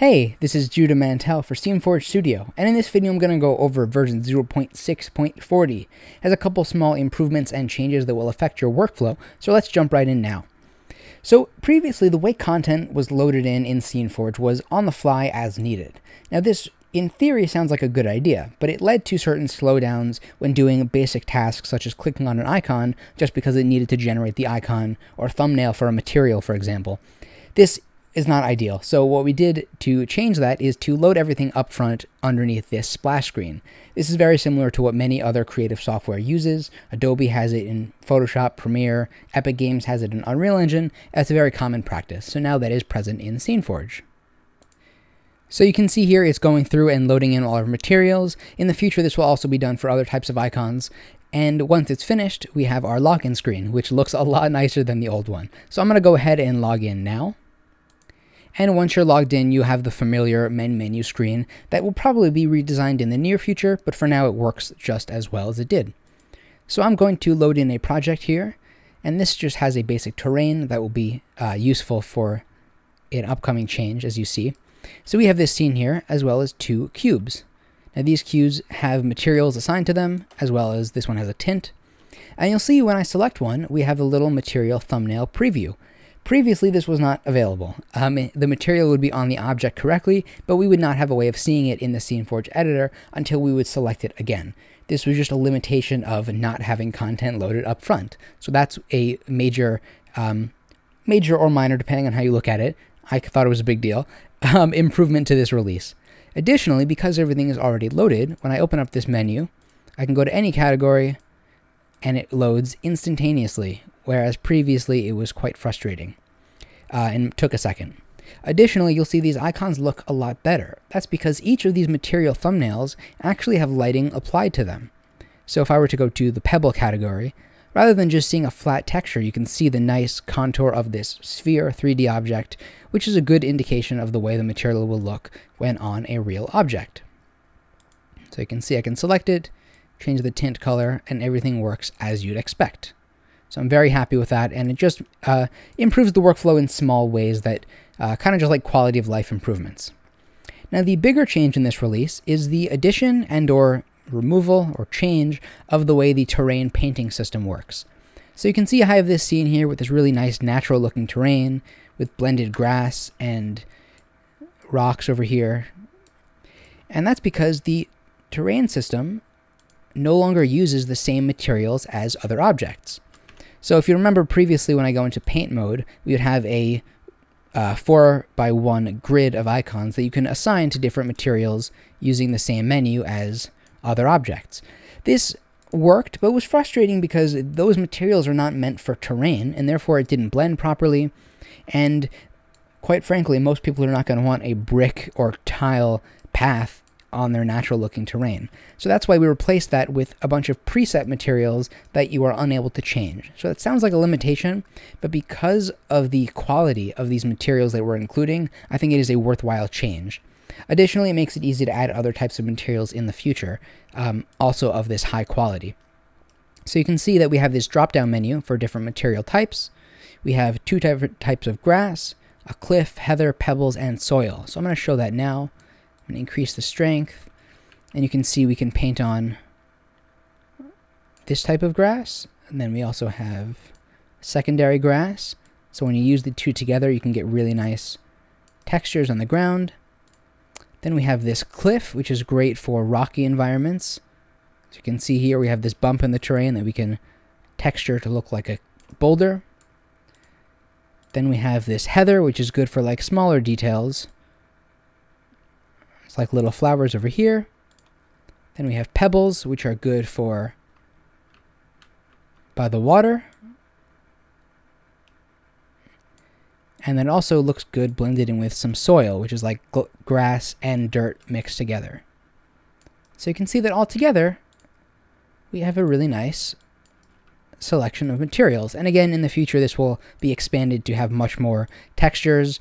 Hey, this is Judah Mantel for SceneForge Studio, and in this video I'm going to go over version 0.6.40. It has a couple small improvements and changes that will affect your workflow, so let's jump right in now. So previously, the way content was loaded in SceneForge was on the fly as needed. Now this, in theory, sounds like a good idea, but it led to certain slowdowns when doing basic tasks such as clicking on an icon just because it needed to generate the icon or thumbnail for a material, for example. This is not ideal. So what we did to change that is to load everything up front underneath this splash screen. This is very similar to what many other creative software uses. Adobe has it in Photoshop, Premiere, Epic Games has it in Unreal Engine. That's a very common practice. So now that is present in SceneForge. So you can see here it's going through and loading in all our materials. In the future, this will also be done for other types of icons. And once it's finished, we have our login screen, which looks a lot nicer than the old one. So I'm going to go ahead and log in now. And once you're logged in, you have the familiar main menu screen that will probably be redesigned in the near future, but for now it works just as well as it did. So I'm going to load in a project here, and this just has a basic terrain that will be useful for an upcoming change, as you see. So we have this scene here, as well as two cubes. Now these cubes have materials assigned to them, as well as this one has a tint. And you'll see when I select one, we have a little material thumbnail preview. Previously, this was not available. The material would be on the object correctly, but we would not have a way of seeing it in the SceneForge editor until we would select it again. This was just a limitation of not having content loaded up front. So that's a major or minor, depending on how you look at it. I thought it was a big deal. Improvement to this release. Additionally, because everything is already loaded, when I open up this menu, I can go to any category and it loads instantaneously, whereas previously it was quite frustrating and took a second. Additionally, you'll see these icons look a lot better. That's because each of these material thumbnails actually have lighting applied to them. So if I were to go to the Pebble category, rather than just seeing a flat texture, you can see the nice contour of this sphere 3D object, which is a good indication of the way the material will look when on a real object. So you can see I can select it, change the tint color, and everything works as you'd expect. So I'm very happy with that, and it just improves the workflow in small ways that kind of just like quality of life improvements. Now the bigger change in this release is the addition and or removal or change of the way the terrain painting system works. So you can see I have this scene here with this really nice natural looking terrain with blended grass and rocks over here. And that's because the terrain system no longer uses the same materials as other objects. So if you remember previously when I go into paint mode, we would have a 4x1 grid of icons that you can assign to different materials using the same menu as other objects. This worked, but was frustrating because those materials are not meant for terrain, and therefore it didn't blend properly. And quite frankly, most people are not going to want a brick or tile path on their natural looking terrain. So that's why we replaced that with a bunch of preset materials that you are unable to change. So it sounds like a limitation, but because of the quality of these materials that we're including, I think it is a worthwhile change. Additionally, it makes it easy to add other types of materials in the future, also of this high quality. So you can see that we have this drop-down menu for different material types. We have two different types of grass, a cliff, heather, pebbles, and soil. So I'm going to show that now. I'm going to increase the strength, and you can see we can paint on this type of grass, and then we also have secondary grass. So when you use the two together, you can get really nice textures on the ground. Then we have this cliff, which is great for rocky environments. As you can see here, we have this bump in the terrain that we can texture to look like a boulder. Then we have this heather, which is good for like smaller details. It's like little flowers over here. Then we have pebbles, which are good for by the water. And then also looks good blended in with some soil, which is like grass and dirt mixed together. So you can see that all together, we have a really nice selection of materials. And again, in the future, this will be expanded to have much more textures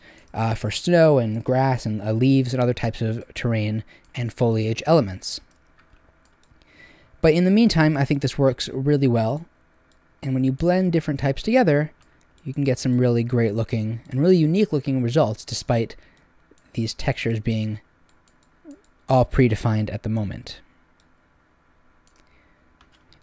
for snow and grass and leaves and other types of terrain and foliage elements. But in the meantime, I think this works really well. And when you blend different types together, you can get some really great looking and really unique looking results despite these textures being all predefined at the moment.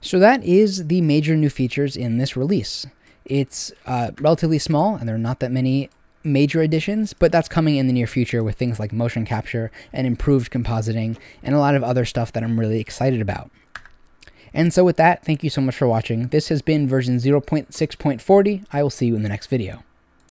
So that is the major new features in this release. It's relatively small, and there are not that many major additions, but that's coming in the near future with things like motion capture and improved compositing and a lot of other stuff that I'm really excited about. And so with that, thank you so much for watching. This has been version 0.6.40. I will see you in the next video.